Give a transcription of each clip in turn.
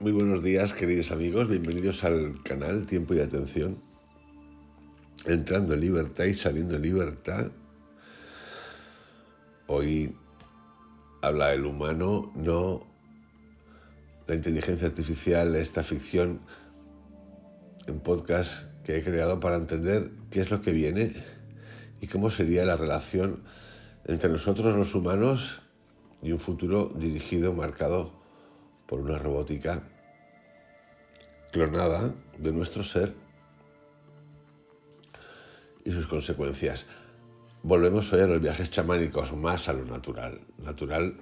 Muy buenos días, queridos amigos, bienvenidos al canal Tiempo y Atención. Entrando en libertad y saliendo en libertad. Hoy habla el humano, no la inteligencia artificial, esta ficción en podcast que he creado para entender qué es lo que viene y cómo sería la relación entre nosotros los humanos y un futuro dirigido, marcado por una robótica clonada de nuestro ser y sus consecuencias. Volvemos hoy a los viajes chamánicos, más a lo natural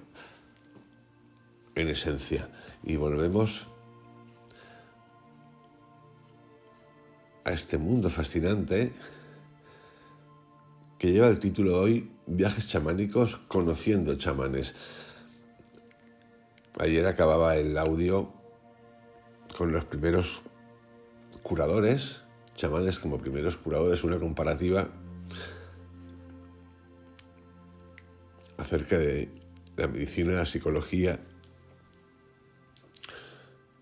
en esencia, y volvemos a este mundo fascinante que lleva el título hoy, Viajes chamánicos conociendo chamanes. Ayer acababa el audio con los primeros curadores, chamanes como primeros curadores, una comparativa acerca de la medicina, la psicología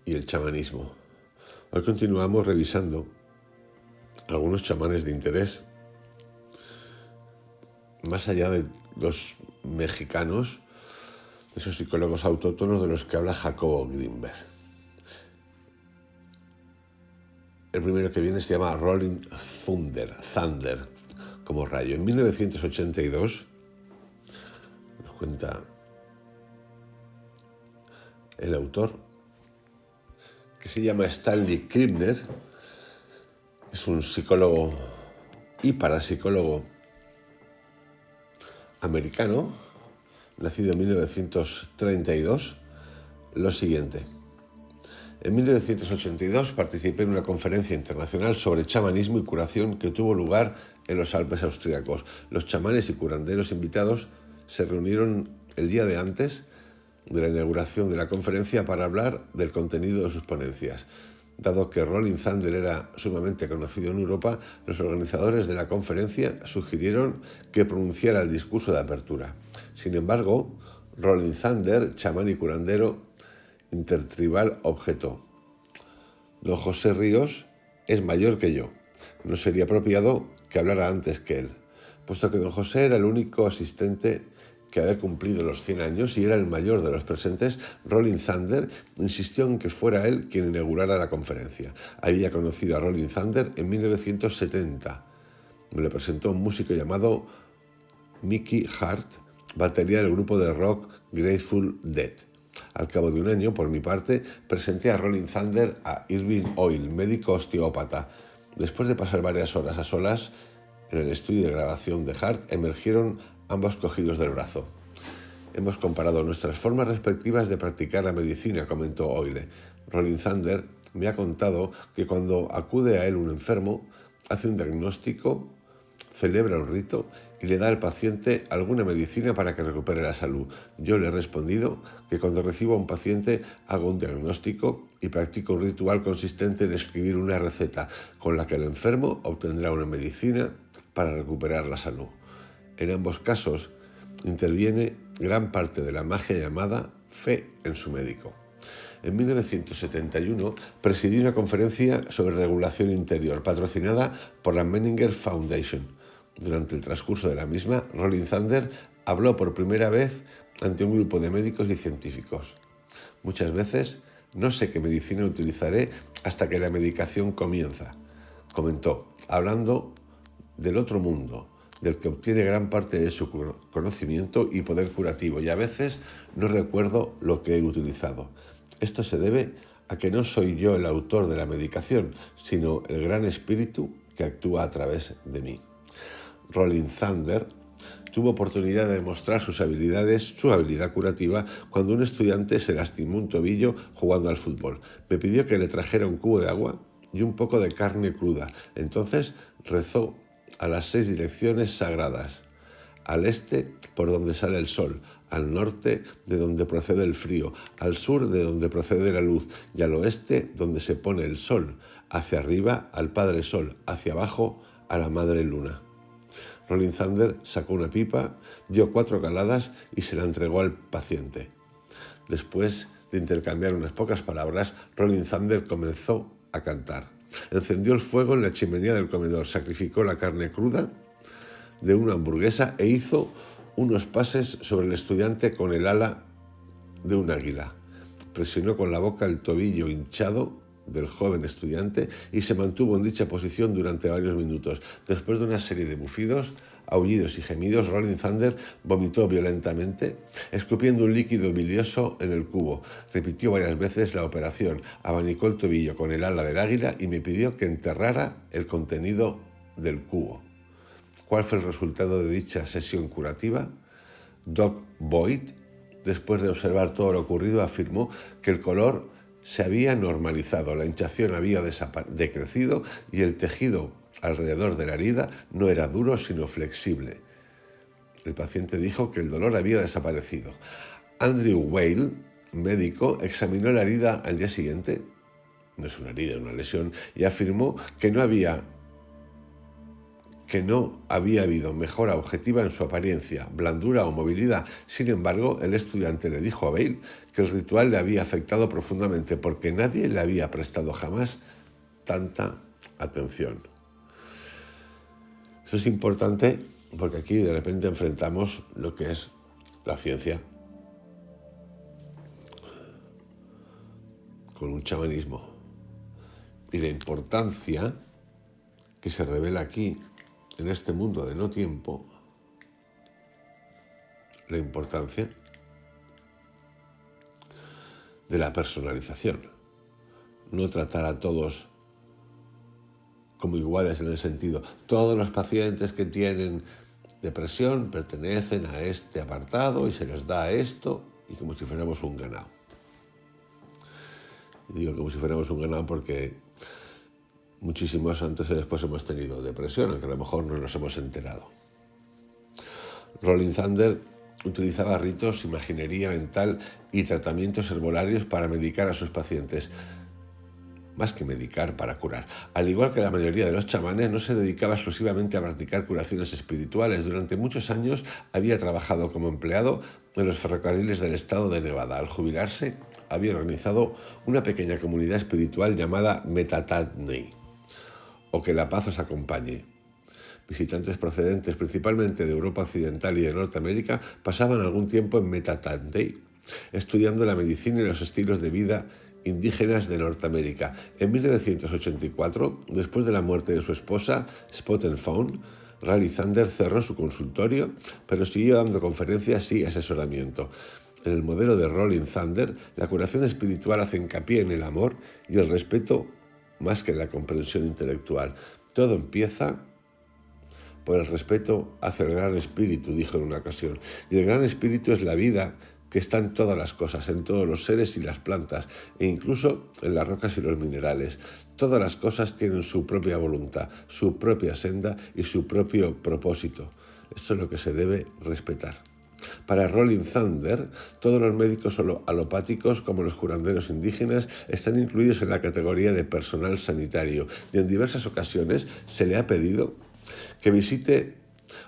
y el chamanismo. Hoy continuamos revisando algunos chamanes de interés, más allá de los mexicanos, de esos psicólogos autóctonos de los que habla Jacobo Greenberg. El primero que viene se llama Rolling Thunder, como rayo. En 1982, nos cuenta el autor, que se llama Stanley Krippner, es un psicólogo y parapsicólogo americano, nacido en 1932, lo siguiente. En 1982 participé en una conferencia internacional sobre chamanismo y curación que tuvo lugar en los Alpes austríacos. Los chamanes y curanderos invitados se reunieron el día de antes de la inauguración de la conferencia para hablar del contenido de sus ponencias. Dado que Rolling Thunder era sumamente conocido en Europa, los organizadores de la conferencia sugirieron que pronunciara el discurso de apertura. Sin embargo, Rolling Thunder, chamán y curandero intertribal, objetó: don José Ríos es mayor que yo. No sería apropiado que hablara antes que él, puesto que don José era el único asistente que había cumplido los 100 años y era el mayor de los presentes. Rolling Thunder insistió en que fuera él quien inaugurara la conferencia. Había conocido a Rolling Thunder en 1970. Me lo presentó un músico llamado Mickey Hart, batería del grupo de rock Grateful Dead. Al cabo de un año, por mi parte, presenté a Rolling Thunder a Irving Oil, médico osteópata. Después de pasar varias horas a solas en el estudio de grabación de Hart, emergieron ambos cogidos del brazo. Hemos comparado nuestras formas respectivas de practicar la medicina, comentó Oile. Rolling Thunder me ha contado que cuando acude a él un enfermo, hace un diagnóstico, celebra un rito y le da al paciente alguna medicina para que recupere la salud. Yo le he respondido que cuando recibo a un paciente hago un diagnóstico y practico un ritual consistente en escribir una receta con la que el enfermo obtendrá una medicina para recuperar la salud. En ambos casos interviene gran parte de la magia llamada fe en su médico. En 1971 presidí una conferencia sobre regulación interior patrocinada por la Menninger Foundation. Durante el transcurso de la misma, Rolling Thunder habló por primera vez ante un grupo de médicos y científicos. Muchas veces no sé qué medicina utilizaré hasta que la medicación comienza, comentó, hablando del otro mundo, del que obtiene gran parte de su conocimiento y poder curativo, y a veces no recuerdo lo que he utilizado. Esto se debe a que no soy yo el autor de la medicación, sino el gran espíritu que actúa a través de mí. Rolling Thunder tuvo oportunidad de demostrar su habilidad curativa cuando un estudiante se lastimó un tobillo jugando al fútbol. Me pidió que le trajera un cubo de agua y un poco de carne cruda. Entonces rezó a las 6 direcciones sagradas: al este, por donde sale el sol; al norte, de donde procede el frío; al sur, de donde procede la luz; y al oeste, donde se pone el sol; hacia arriba, al Padre Sol; hacia abajo, a la Madre Luna. Rolling Thunder sacó una pipa, dio 4 caladas y se la entregó al paciente. Después de intercambiar unas pocas palabras, Rolling Thunder comenzó a cantar. Encendió el fuego en la chimenea del comedor, sacrificó la carne cruda de una hamburguesa e hizo unos pases sobre el estudiante con el ala de un águila. Presionó con la boca el tobillo hinchado del joven estudiante y se mantuvo en dicha posición durante varios minutos. Después de una serie de bufidos, aullidos y gemidos, Rolling Thunder vomitó violentamente, escupiendo un líquido bilioso en el cubo. Repitió varias veces la operación, abanicó el tobillo con el ala del águila y me pidió que enterrara el contenido del cubo. ¿Cuál fue el resultado de dicha sesión curativa? Doc Boyd, después de observar todo lo ocurrido, afirmó que el color se había normalizado, la hinchazón había decrecido y el tejido alrededor de la herida no era duro sino flexible. El paciente dijo que el dolor había desaparecido. Andrew Weil, médico, examinó la herida al día siguiente, no es una herida, es una lesión, y afirmó que no había habido mejora objetiva en su apariencia, blandura o movilidad. Sin embargo, el estudiante le dijo a Bale que el ritual le había afectado profundamente porque nadie le había prestado jamás tanta atención. Eso es importante porque aquí de repente enfrentamos lo que es la ciencia con un chamanismo y la importancia que se revela aquí en este mundo de no tiempo, la importancia de la personalización. No tratar a todos como iguales en el sentido, todos los pacientes que tienen depresión pertenecen a este apartado y se les da esto, y como si fuéramos un ganado. Digo como si fuéramos un ganado porque muchísimos antes y después hemos tenido depresión, aunque a lo mejor no nos hemos enterado. Rolling Thunder utilizaba ritos, imaginería mental y tratamientos herbolarios para medicar a sus pacientes, más que medicar, para curar. Al igual que la mayoría de los chamanes, no se dedicaba exclusivamente a practicar curaciones espirituales. Durante muchos años había trabajado como empleado en los ferrocarriles del estado de Nevada. Al jubilarse, había organizado una pequeña comunidad espiritual llamada Metatadney, o que la paz os acompañe. Visitantes procedentes principalmente de Europa Occidental y de Norteamérica pasaban algún tiempo en Metatadney, estudiando la medicina y los estilos de vida indígenas de Norteamérica. En 1984, después de la muerte de su esposa, Spot and Fawn, Rolling Thunder cerró su consultorio, pero siguió dando conferencias y asesoramiento. En el modelo de Rolling Thunder, la curación espiritual hace hincapié en el amor y el respeto más que en la comprensión intelectual. Todo empieza por el respeto hacia el Gran Espíritu, dijo en una ocasión. Y el Gran Espíritu es la vida que está en todas las cosas, en todos los seres y las plantas, e incluso en las rocas y los minerales. Todas las cosas tienen su propia voluntad, su propia senda y su propio propósito. Esto es lo que se debe respetar. Para Rolling Thunder, todos los médicos alopáticos, como los curanderos indígenas, están incluidos en la categoría de personal sanitario, y en diversas ocasiones se le ha pedido que visite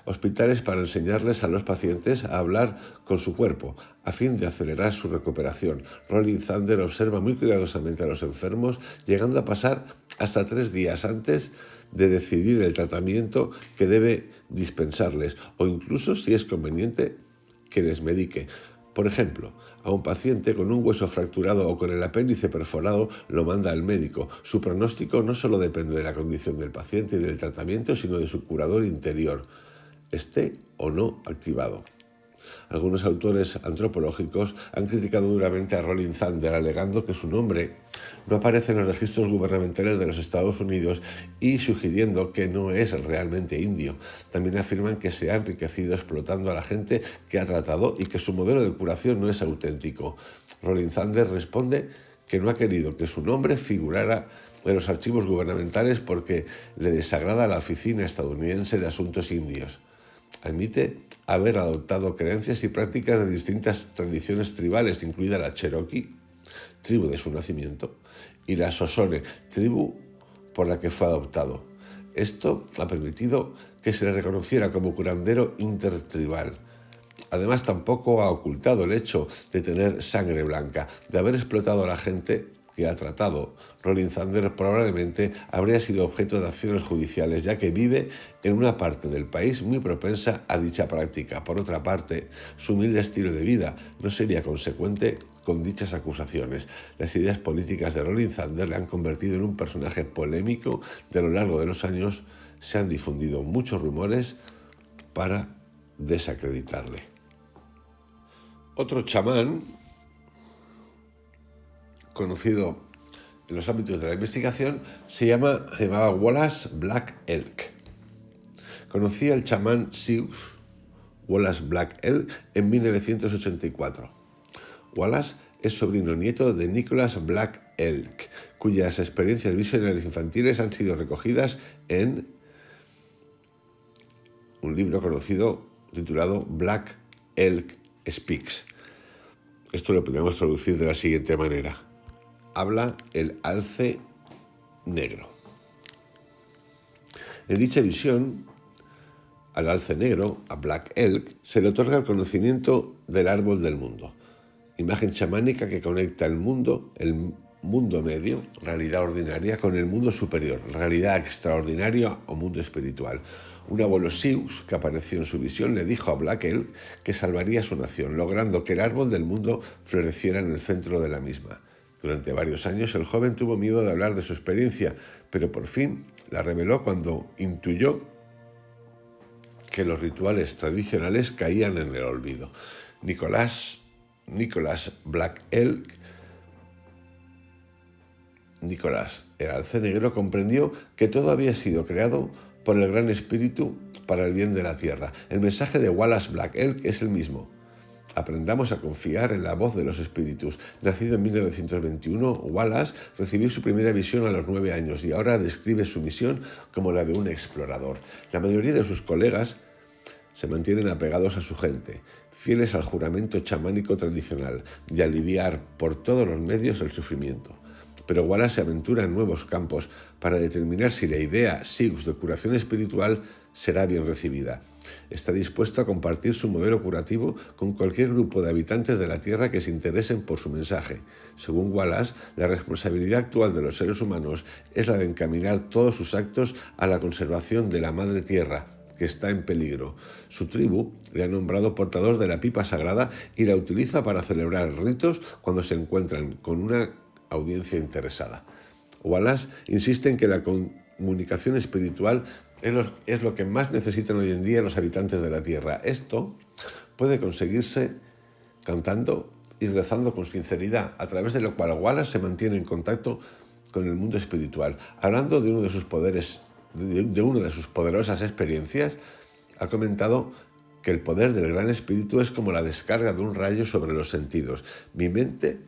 hospitales para enseñarles a los pacientes a hablar con su cuerpo, a fin de acelerar su recuperación. Rolling Thunder observa muy cuidadosamente a los enfermos, llegando a pasar hasta 3 días antes de decidir el tratamiento que debe dispensarles, o incluso, si es conveniente, que les medique. Por ejemplo, a un paciente con un hueso fracturado o con el apéndice perforado lo manda al médico. Su pronóstico no solo depende de la condición del paciente y del tratamiento, sino de su curador interior, esté o no activado. Algunos autores antropológicos han criticado duramente a Rolling Thunder, alegando que su nombre no aparece en los registros gubernamentales de los Estados Unidos y sugiriendo que no es realmente indio. También afirman que se ha enriquecido explotando a la gente que ha tratado y que su modelo de curación no es auténtico. Rolling Thunder responde que no ha querido que su nombre figurara en los archivos gubernamentales porque le desagrada a la Oficina Estadounidense de Asuntos Indios. Admite haber adoptado creencias y prácticas de distintas tradiciones tribales, incluida la Cherokee, tribu de su nacimiento, y la Shoshone, tribu por la que fue adoptado. Esto ha permitido que se le reconociera como curandero intertribal. Además, tampoco ha ocultado el hecho de tener sangre blanca, de haber explotado a la gente que ha tratado. Rolling Thunder probablemente habría sido objeto de acciones judiciales, ya que vive en una parte del país muy propensa a dicha práctica. Por otra parte, su humilde estilo de vida no sería consecuente con dichas acusaciones. Las ideas políticas de Rolling Thunder le han convertido en un personaje polémico. De a lo largo de los años se han difundido muchos rumores para desacreditarle. Otro chamán conocido en los ámbitos de la investigación se llamaba Wallace Black Elk. Conocí al chamán Sioux Wallace Black Elk en 1984. Wallace es sobrino nieto de Nicholas Black Elk, cuyas experiencias visionarias infantiles han sido recogidas en un libro conocido titulado Black Elk Speaks. Esto lo podemos traducir de la siguiente manera: habla el alce negro. En dicha visión, al alce negro, a Black Elk, se le otorga el conocimiento del árbol del mundo, imagen chamánica que conecta el mundo medio, realidad ordinaria, con el mundo superior, realidad extraordinaria o mundo espiritual. Un abuelo Sioux, que apareció en su visión, le dijo a Black Elk que salvaría a su nación, logrando que el árbol del mundo floreciera en el centro de la misma. Durante varios años el joven tuvo miedo de hablar de su experiencia, pero por fin la reveló cuando intuyó que los rituales tradicionales caían en el olvido. Nicholas Black Elk, Nicolás, el alce negro, comprendió que todo había sido creado por el Gran Espíritu para el bien de la tierra. El mensaje de Wallace Black Elk es el mismo. Aprendamos a confiar en la voz de los espíritus. Nacido en 1921, Wallace recibió su primera visión a los 9 años y ahora describe su misión como la de un explorador. La mayoría de sus colegas se mantienen apegados a su gente, fieles al juramento chamánico tradicional de aliviar por todos los medios el sufrimiento. Pero Wallace se aventura en nuevos campos para determinar si la idea Sioux de curación espiritual será bien recibida. Está dispuesto a compartir su modelo curativo con cualquier grupo de habitantes de la Tierra que se interesen por su mensaje. Según Wallace, la responsabilidad actual de los seres humanos es la de encaminar todos sus actos a la conservación de la Madre Tierra, que está en peligro. Su tribu le ha nombrado portador de la pipa sagrada y la utiliza para celebrar ritos cuando se encuentran con una audiencia interesada. Wallace insiste en que la comunicación espiritual es lo que más necesitan hoy en día los habitantes de la Tierra. Esto puede conseguirse cantando y rezando con sinceridad, a través de lo cual Wallace se mantiene en contacto con el mundo espiritual. Hablando de uno de sus poderes, de una de sus poderosas experiencias, ha comentado que el poder del Gran Espíritu es como la descarga de un rayo sobre los sentidos. Mi mente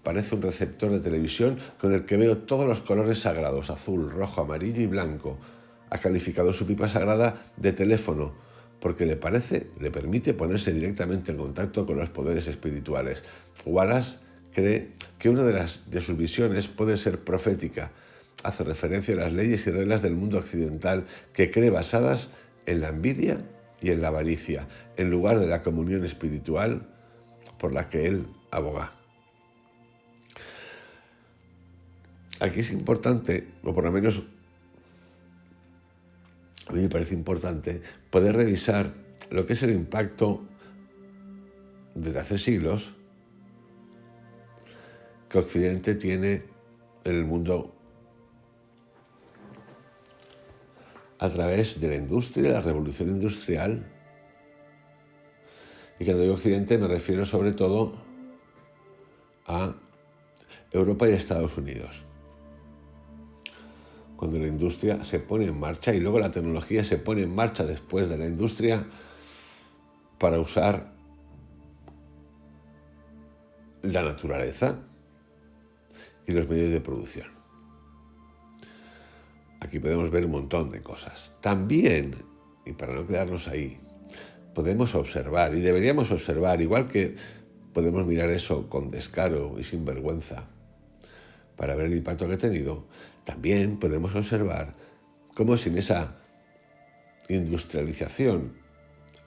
parece un receptor de televisión con el que veo todos los colores sagrados: azul, rojo, amarillo y blanco. Ha calificado su pipa sagrada de teléfono porque le permite ponerse directamente en contacto con los poderes espirituales. Wallace cree que una de sus visiones puede ser profética. Hace referencia a las leyes y reglas del mundo occidental que cree basadas en la envidia y en la avaricia, en lugar de la comunión espiritual por la que él aboga. Aquí es importante, o por lo menos a mí me parece importante, poder revisar lo que es el impacto desde hace siglos que Occidente tiene en el mundo a través de la industria, la revolución industrial. Y cuando digo Occidente me refiero sobre todo a Europa y Estados Unidos. Cuando la industria se pone en marcha y luego la tecnología se pone en marcha después de la industria para usar la naturaleza y los medios de producción. Aquí podemos ver un montón de cosas. También, y para no quedarnos ahí, podemos observar, y deberíamos observar, igual que podemos mirar eso con descaro y sin vergüenza, para ver el impacto que ha tenido, también podemos observar cómo sin esa industrialización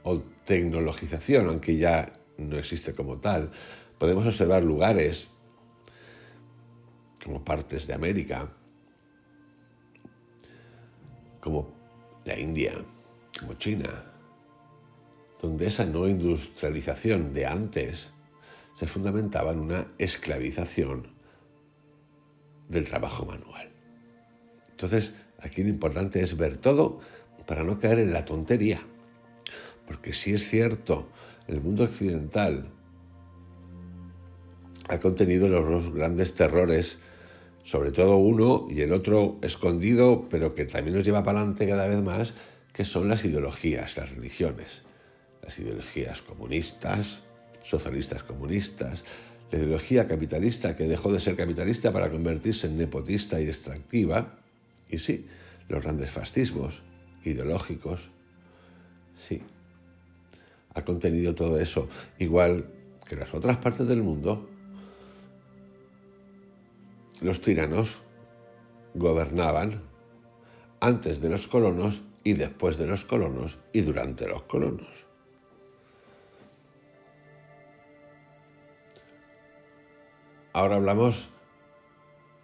o tecnologización, aunque ya no existe como tal, podemos observar lugares como partes de América, como la India, como China, donde esa no industrialización de antes se fundamentaba en una esclavización del trabajo manual. Entonces, aquí lo importante es ver todo para no caer en la tontería. Porque si es cierto, el mundo occidental ha contenido los dos grandes terrores, sobre todo uno y el otro escondido, pero que también nos lleva para adelante cada vez más, que son las ideologías, las religiones. Las ideologías comunistas, socialistas comunistas, la ideología capitalista que dejó de ser capitalista para convertirse en nepotista y extractiva, y sí, los grandes fascismos ideológicos, sí, ha contenido todo eso, igual que las otras partes del mundo. Los tiranos gobernaban antes de los colonos y después de los colonos y durante los colonos. Ahora hablamos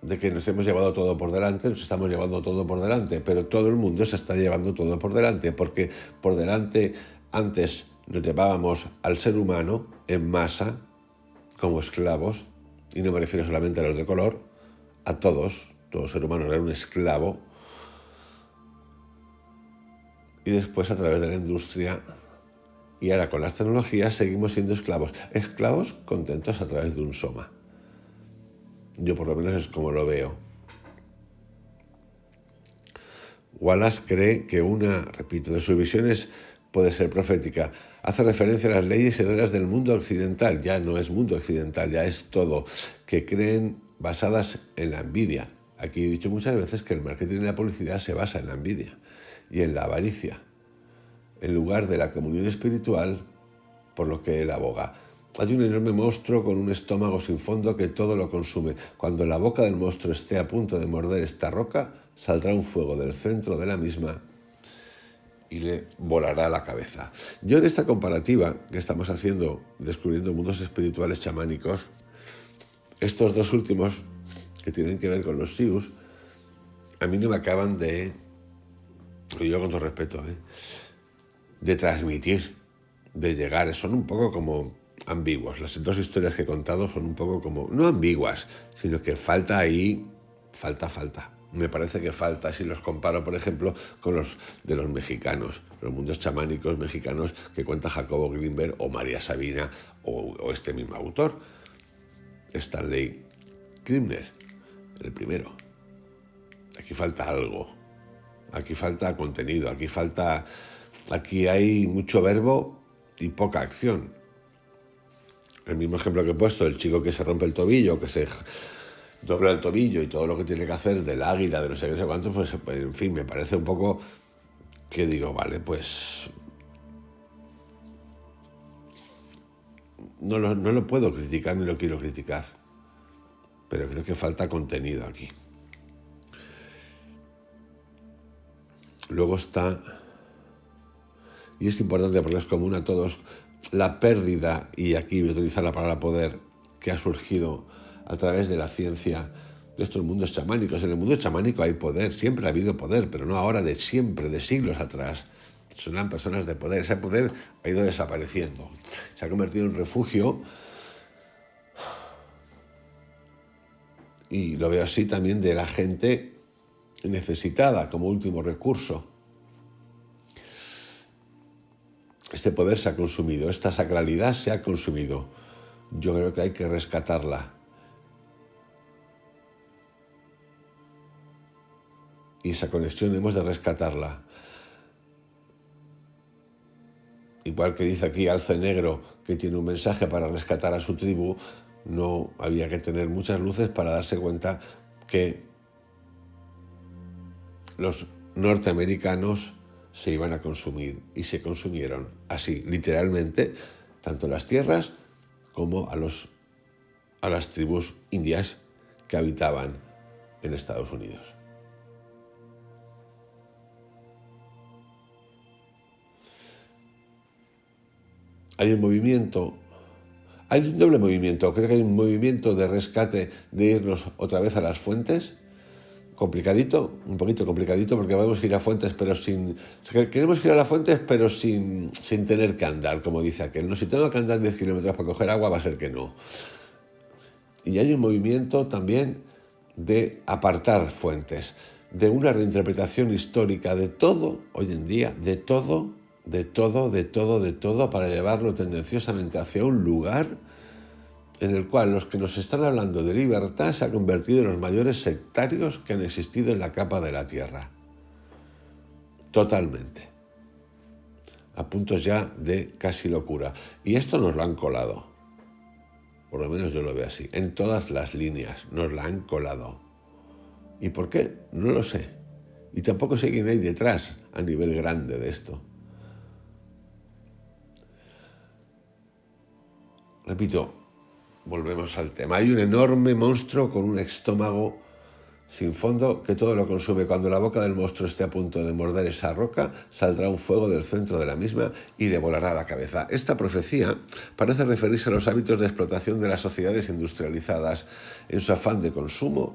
de que nos hemos llevado todo por delante, nos estamos llevando todo por delante, pero todo el mundo se está llevando todo por delante, porque por delante antes nos llevábamos al ser humano en masa como esclavos, y no me refiero solamente a los de color, a todos, todo ser humano era un esclavo, y después a través de la industria y ahora con las tecnologías seguimos siendo esclavos, esclavos contentos a través de un soma. Yo por lo menos es como lo veo. Wallace cree que una, repito, de sus visiones puede ser profética. Hace referencia a las leyes y reglas del mundo occidental. Ya no es mundo occidental, ya es todo. Que creen basadas en la envidia. Aquí he dicho muchas veces que el marketing y la publicidad se basa en la envidia y en la avaricia, en lugar de la comunión espiritual, por lo que él aboga. Hay un enorme monstruo con un estómago sin fondo que todo lo consume. Cuando la boca del monstruo esté a punto de morder esta roca, saldrá un fuego del centro de la misma y le volará la cabeza. Yo en esta comparativa que estamos haciendo, descubriendo mundos espirituales chamánicos, estos dos últimos, que tienen que ver con los Sius, a mí no me acaban de, y yo con todo respeto, de transmitir, de llegar. Son un poco como ambiguos. Las dos historias que he contado son un poco como, no ambiguas, sino que falta ahí, falta. Me parece que falta, si los comparo, por ejemplo, con los de los mexicanos, los mundos chamánicos mexicanos que cuenta Jacobo Greenberg o María Sabina o este mismo autor, Stanley Krippner, el primero. Aquí falta algo, aquí falta contenido, aquí hay mucho verbo y poca acción. El mismo ejemplo que he puesto, el chico que se rompe el tobillo, que se dobla el tobillo y todo lo que tiene que hacer del águila, de no sé qué, no sé cuánto, pues en fin, me parece un poco que digo, vale, pues no lo puedo criticar ni lo quiero criticar, pero creo que falta contenido aquí. Luego está, y es importante porque es común a todos, la pérdida, y aquí voy a utilizar la palabra poder, que ha surgido a través de la ciencia de estos mundos chamánicos. En el mundo chamánico hay poder, siempre ha habido poder, pero no ahora, de siempre, de siglos atrás. Son personas de poder, ese poder ha ido desapareciendo, se ha convertido en refugio, y lo veo así también de la gente necesitada como último recurso. Este poder se ha consumido, esta sacralidad se ha consumido. Yo creo que hay que rescatarla. Y esa conexión hemos de rescatarla. Igual que dice aquí Alce Negro, que tiene un mensaje para rescatar a su tribu, no había que tener muchas luces para darse cuenta que los norteamericanos se iban a consumir y se consumieron así, literalmente, tanto las tierras como a las tribus indias que habitaban en Estados Unidos. hay un movimiento, hay un doble movimiento. Creo que hay un movimiento de rescate, de irnos otra vez a las fuentes. Complicadito, un poquito complicadito, porque vamos a ir a fuentes, pero sin... Queremos ir a las fuentes, pero sin tener que andar, como dice aquel. No, si tengo que andar 10 kilómetros para coger agua, va a ser que no. Y hay un movimiento también de apartar fuentes, de una reinterpretación histórica de todo, hoy en día, de todo, para llevarlo tendenciosamente hacia un lugar en el cual los que nos están hablando de libertad se han convertido en los mayores sectarios que han existido en la capa de la Tierra. Totalmente. A puntos ya de casi locura. Y esto nos lo han colado. Por lo menos yo lo veo así. En todas las líneas nos la han colado. ¿Y por qué? No lo sé. Y tampoco sé quién hay detrás a nivel grande de esto. Repito, volvemos al tema. Hay un enorme monstruo con un estómago sin fondo que todo lo consume. Cuando la boca del monstruo esté a punto de morder esa roca, saldrá un fuego del centro de la misma y le volará la cabeza. Esta profecía parece referirse a los hábitos de explotación de las sociedades industrializadas. En su afán de consumo,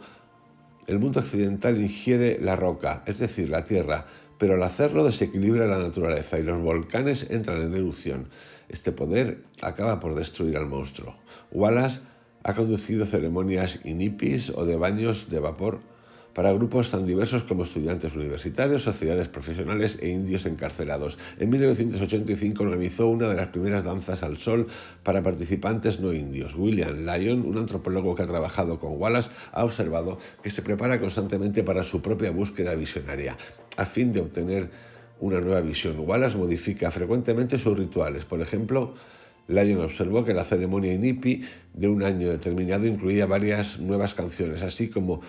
el mundo occidental ingiere la roca, es decir, la tierra, pero al hacerlo desequilibra la naturaleza y los volcanes entran en erupción. Este poder acaba por destruir al monstruo. Wallace ha conducido ceremonias inipis o de baños de vapor para grupos tan diversos como estudiantes universitarios, sociedades profesionales e indios encarcelados. En 1985 organizó una de las primeras danzas al sol para participantes no indios. William Lyon, un antropólogo que ha trabajado con Wallace, ha observado que se prepara constantemente para su propia búsqueda visionaria, a fin de obtener una nueva visión. Wallace modifica frecuentemente sus rituales. Por ejemplo, Lyon observó que la ceremonia Inipi de un año determinado incluía varias nuevas canciones, así como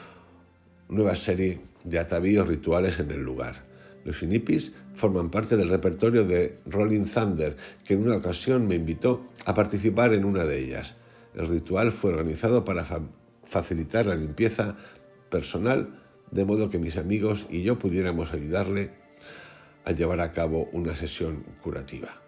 nueva serie de atavíos rituales en el lugar. Los Inipis forman parte del repertorio de Rolling Thunder, que en una ocasión me invitó a participar en una de ellas. El ritual fue organizado para facilitar la limpieza personal, de modo que mis amigos y yo pudiéramos ayudarle a llevar a cabo una sesión curativa.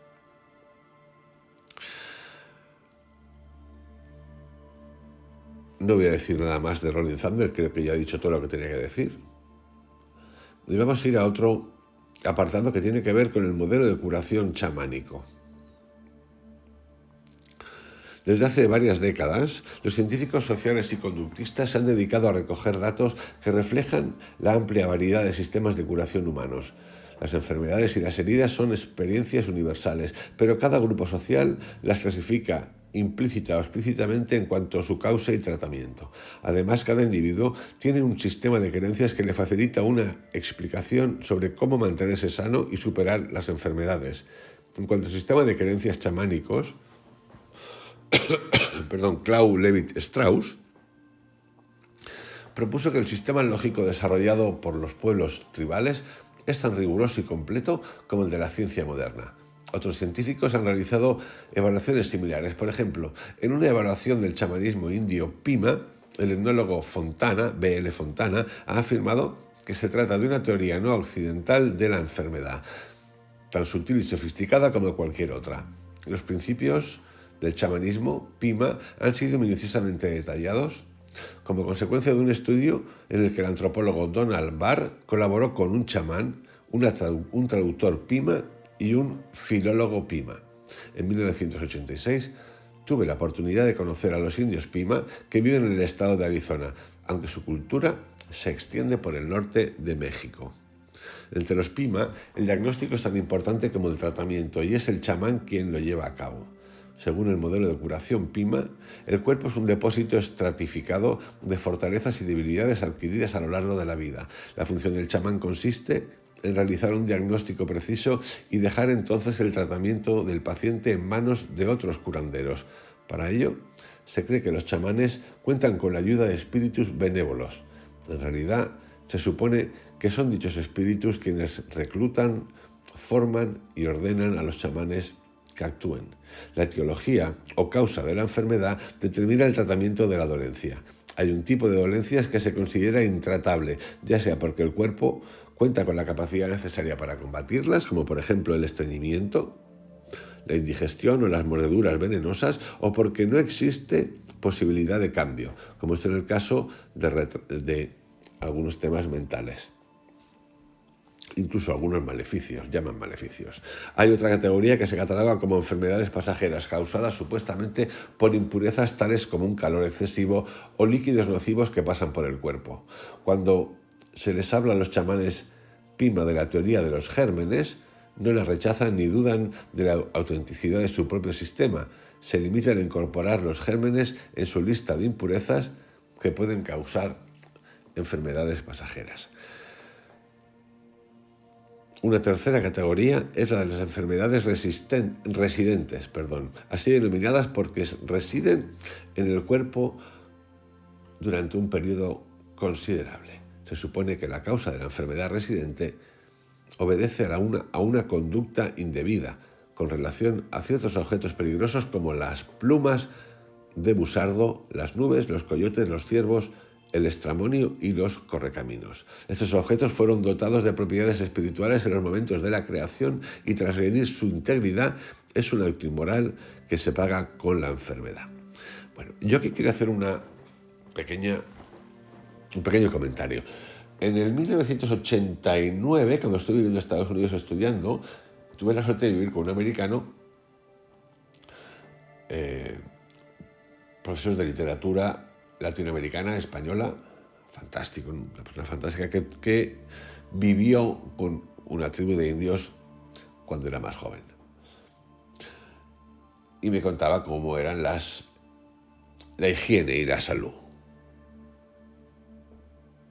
No voy a decir nada más de Rolling Thunder, creo que ya he dicho todo lo que tenía que decir. Y vamos a ir a otro apartado que tiene que ver con el modelo de curación chamánico. Desde hace varias décadas, los científicos sociales y conductistas se han dedicado a recoger datos que reflejan la amplia variedad de sistemas de curación humanos. Las enfermedades y las heridas son experiencias universales, pero cada grupo social las clasifica implícita o explícitamente en cuanto a su causa y tratamiento. Además, cada individuo tiene un sistema de creencias que le facilita una explicación sobre cómo mantenerse sano y superar las enfermedades. En cuanto al sistema de creencias chamánicos, Claude Levi-Strauss propuso que el sistema lógico desarrollado por los pueblos tribales es tan riguroso y completo como el de la ciencia moderna. Otros científicos han realizado evaluaciones similares. Por ejemplo, en una evaluación del chamanismo indio Pima, el etnólogo Fontana, B.L. Fontana, ha afirmado que se trata de una teoría no occidental de la enfermedad, tan sutil y sofisticada como cualquier otra. Los principios del chamanismo Pima han sido minuciosamente detallados como consecuencia de un estudio en el que el antropólogo Donald Barr colaboró con un chamán, un traductor Pima y un filólogo Pima. En 1986 tuve la oportunidad de conocer a los indios Pima que viven en el estado de Arizona, aunque su cultura se extiende por el norte de México. Entre los Pima, el diagnóstico es tan importante como el tratamiento y es el chamán quien lo lleva a cabo. Según el modelo de curación Pima, el cuerpo es un depósito estratificado de fortalezas y debilidades adquiridas a lo largo de la vida. La función del chamán consiste en realizar un diagnóstico preciso y dejar entonces el tratamiento del paciente en manos de otros curanderos. Para ello, se cree que los chamanes cuentan con la ayuda de espíritus benévolos. En realidad, se supone que son dichos espíritus quienes reclutan, forman y ordenan a los chamanes que actúen. La etiología o causa de la enfermedad determina el tratamiento de la dolencia. Hay un tipo de dolencias que se considera intratable, ya sea porque el cuerpo cuenta con la capacidad necesaria para combatirlas, como por ejemplo el estreñimiento, la indigestión o las mordeduras venenosas, o porque no existe posibilidad de cambio, como es en el caso de algunos temas mentales. Incluso algunos maleficios, llaman maleficios. Hay otra categoría que se cataloga como enfermedades pasajeras, causadas supuestamente por impurezas tales como un calor excesivo o líquidos nocivos que pasan por el cuerpo. Cuando se les habla a los chamanes Pima de la teoría de los gérmenes, no les rechazan ni dudan de la autenticidad de su propio sistema. Se limitan a incorporar los gérmenes en su lista de impurezas que pueden causar enfermedades pasajeras. Una tercera categoría es la de las enfermedades residentes, así denominadas porque residen en el cuerpo durante un periodo considerable. Se supone que la causa de la enfermedad residente obedece a una conducta indebida con relación a ciertos objetos peligrosos como las plumas de busardo, las nubes, los coyotes, los ciervos, el estramonio y los correcaminos. Estos objetos fueron dotados de propiedades espirituales en los momentos de la creación y transgredir su integridad es un acto inmoral que se paga con la enfermedad. Bueno, yo aquí quiero hacer un pequeño comentario. En el 1989, cuando estuve viviendo en Estados Unidos estudiando, tuve la suerte de vivir con un americano, profesor de literatura latinoamericana, española, fantástico, una persona fantástica que vivió con una tribu de indios cuando era más joven. Y me contaba cómo eran la higiene y la salud.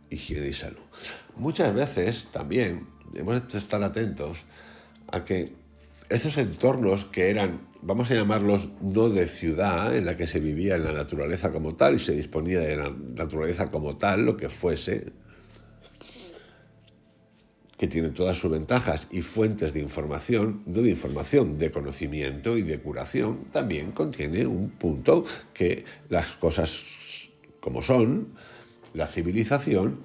Higiene y salud. Muchas veces también hemos de estar atentos a que estos entornos que eran, vamos a llamarlos, no de ciudad, en la que se vivía en la naturaleza como tal y se disponía de la naturaleza como tal, lo que fuese, que tiene todas sus ventajas y fuentes de información, no de información, de conocimiento y de curación, también contiene un punto que las cosas como son, la civilización,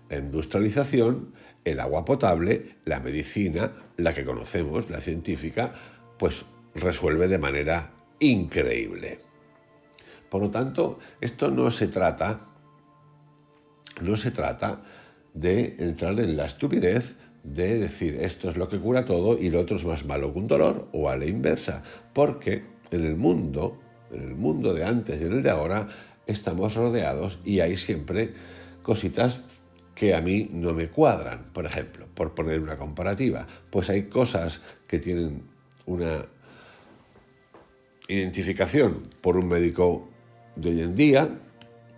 la industrialización, el agua potable, la medicina, la que conocemos, la científica, pues resuelve de manera increíble. Por lo tanto, esto no se trata de entrar en la estupidez de decir esto es lo que cura todo y lo otro es más malo que un dolor, o a la inversa, porque en el mundo de antes y en el de ahora estamos rodeados y hay siempre cositas que a mí no me cuadran. Por ejemplo, por poner una comparativa, pues hay cosas que tienen una identificación por un médico de hoy en día.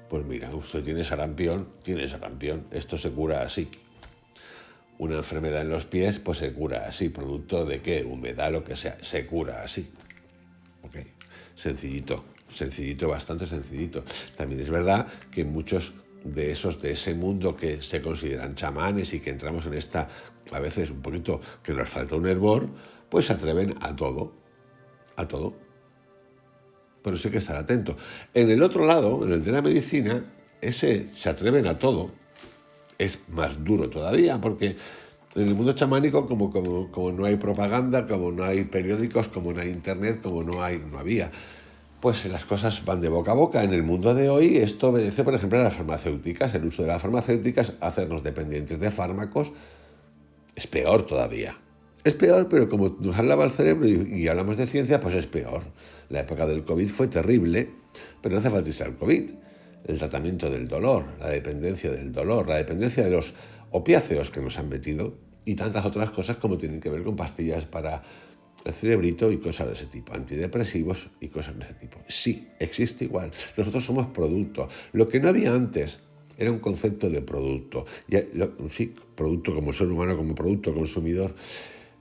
Pues mira, usted tiene sarampión, esto se cura así. Una enfermedad en los pies, pues se cura así. ¿Producto de qué? Humedad, lo que sea, se cura así. Ok, sencillito, bastante sencillito. También es verdad que muchos de ese mundo que se consideran chamanes y que entramos en esta, a veces un poquito que nos falta un hervor, pues se atreven a todo. Pero sí hay que estar atento. En el otro lado, en el de la medicina, ese se atreven a todo, es más duro todavía, porque en el mundo chamánico, como no hay propaganda, como no hay periódicos, como no hay internet, como no había, pues las cosas van de boca a boca. En el mundo de hoy esto obedece, por ejemplo, a las farmacéuticas. El uso de las farmacéuticas, hacernos dependientes de fármacos, es peor todavía. Es peor, pero como nos han lavado el cerebro y hablamos de ciencia, pues es peor. La época del COVID fue terrible, pero no hace falta irse al COVID. El tratamiento del dolor, la dependencia del dolor, la dependencia de los opiáceos que nos han metido y tantas otras cosas como tienen que ver con pastillas para el cerebrito y cosas de ese tipo, antidepresivos y cosas de ese tipo. Sí, existe igual. Nosotros somos producto. Lo que no había antes era un concepto de producto. Sí, producto como ser humano, como producto consumidor.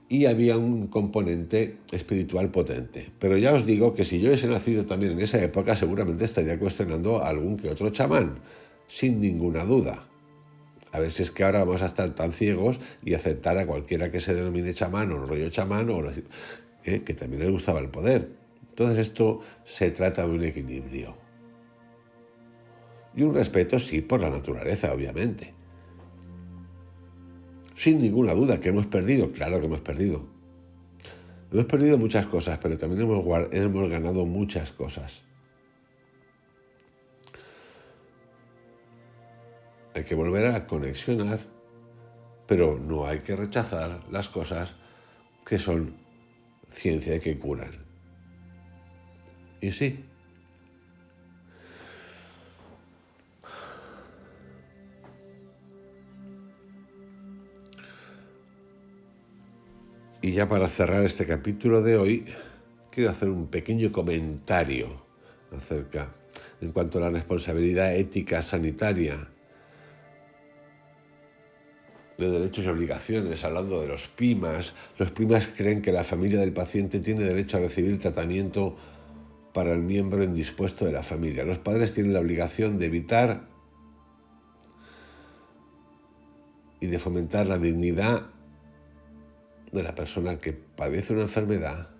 Y había un componente espiritual potente. Pero ya os digo que si yo hubiese nacido también en esa época, seguramente estaría cuestionando a algún que otro chamán, sin ninguna duda. A ver si es que ahora vamos a estar tan ciegos y aceptar a cualquiera que se denomine chamán o rollo chamán, que también les gustaba el poder. Entonces esto se trata de un equilibrio. Y un respeto, sí, por la naturaleza, obviamente. Sin ninguna duda que hemos perdido, claro que hemos perdido. Hemos perdido muchas cosas, pero también hemos ganado muchas cosas. Hay que volver a conexionar, pero no hay que rechazar las cosas que son ciencia y que curan. Y sí. Y ya para cerrar este capítulo de hoy, quiero hacer un pequeño comentario en cuanto a la responsabilidad ética sanitaria de derechos y obligaciones, hablando de los PIMAs. Los PIMAs creen que la familia del paciente tiene derecho a recibir tratamiento para el miembro indispuesto de la familia. Los padres tienen la obligación de evitar y de fomentar la dignidad de la persona que padece una enfermedad,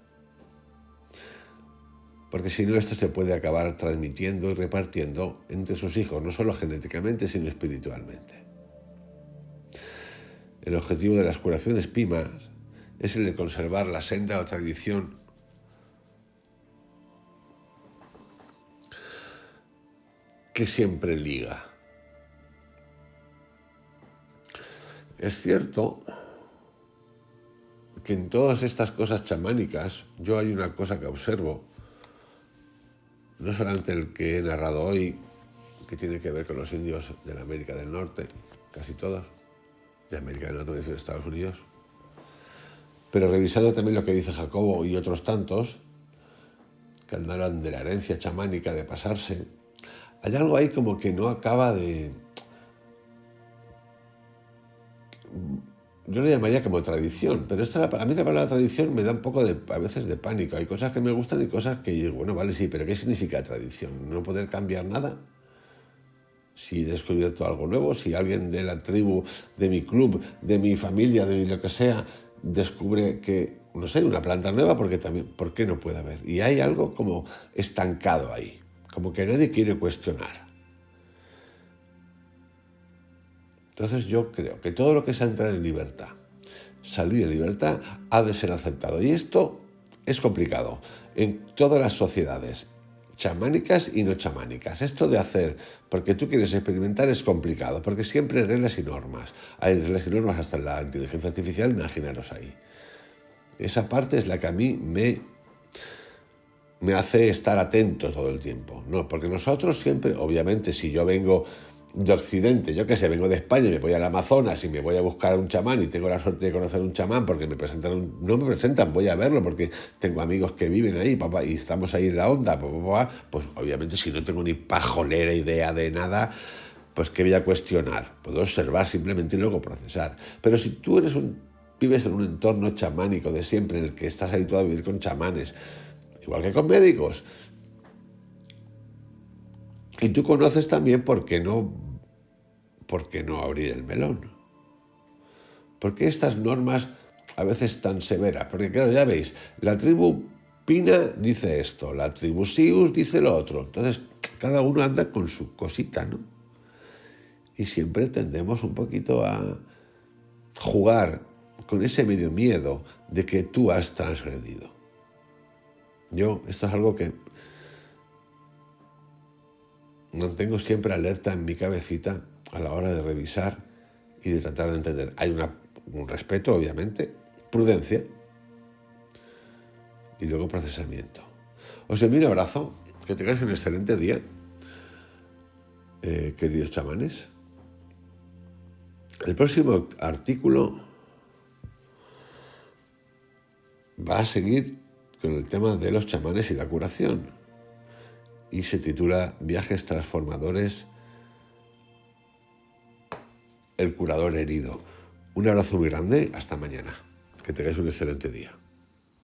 porque si no, esto se puede acabar transmitiendo y repartiendo entre sus hijos, no solo genéticamente, sino espiritualmente. El objetivo de las curaciones PIMAs es el de conservar la senda o tradición que siempre liga. Es cierto que en todas estas cosas chamánicas, yo hay una cosa que observo, no solamente el que he narrado hoy, que tiene que ver con los indios de la América del Norte, casi todos, de América del Norte, de Estados Unidos, pero revisando también lo que dice Jacobo y otros tantos, que hablan de la herencia chamánica, de pasarse, hay algo ahí como que no acaba de... Yo le llamaría como tradición, pero a mí la palabra tradición me da un poco a veces de pánico. Hay cosas que me gustan y cosas que digo, bueno, vale, sí, pero ¿qué significa tradición? ¿No poder cambiar nada? Si he descubierto algo nuevo, si alguien de la tribu, de mi club, de mi familia, de lo que sea, descubre que, no sé, una planta nueva, porque también, ¿por qué no puede haber? Y hay algo como estancado ahí, como que nadie quiere cuestionar. Entonces yo creo que todo lo que sea entrar en libertad, salir en libertad, ha de ser aceptado. Y esto es complicado en todas las sociedades, chamánicas y no chamánicas. Esto de hacer, porque tú quieres experimentar, es complicado, porque siempre hay reglas y normas. Hay reglas y normas hasta en la inteligencia artificial, imaginaros ahí. Esa parte es la que a mí me hace estar atento todo el tiempo. No, porque nosotros siempre, obviamente, si yo vengo de Occidente, yo qué sé, vengo de España y me voy al Amazonas y me voy a buscar un chamán y tengo la suerte de conocer un chamán porque me presentan, no me presentan, voy a verlo porque tengo amigos que viven ahí, papá, y estamos ahí en la onda, papá, pues obviamente si no tengo ni pajolera idea de nada, pues ¿qué voy a cuestionar? Puedo observar simplemente y luego procesar. Pero si tú vives en un entorno chamánico de siempre en el que estás habituado a vivir con chamanes, igual que con médicos, y tú conoces también ¿por qué no abrir el melón? ¿Por qué estas normas a veces tan severas? Porque claro, ya veis, la tribu Pina dice esto, la tribu Sius dice lo otro. Entonces, cada uno anda con su cosita, ¿no? Y siempre tendemos un poquito a jugar con ese medio miedo de que tú has transgredido. Esto es algo que mantengo siempre alerta en mi cabecita a la hora de revisar y de tratar de entender. Hay un respeto, obviamente, prudencia y luego procesamiento. Os envío un abrazo, que tengáis un excelente día, queridos chamanes. El próximo artículo va a seguir con el tema de los chamanes y la curación. Y se titula Viajes transformadores, el curador herido. Un abrazo muy grande, hasta mañana. Que tengáis un excelente día.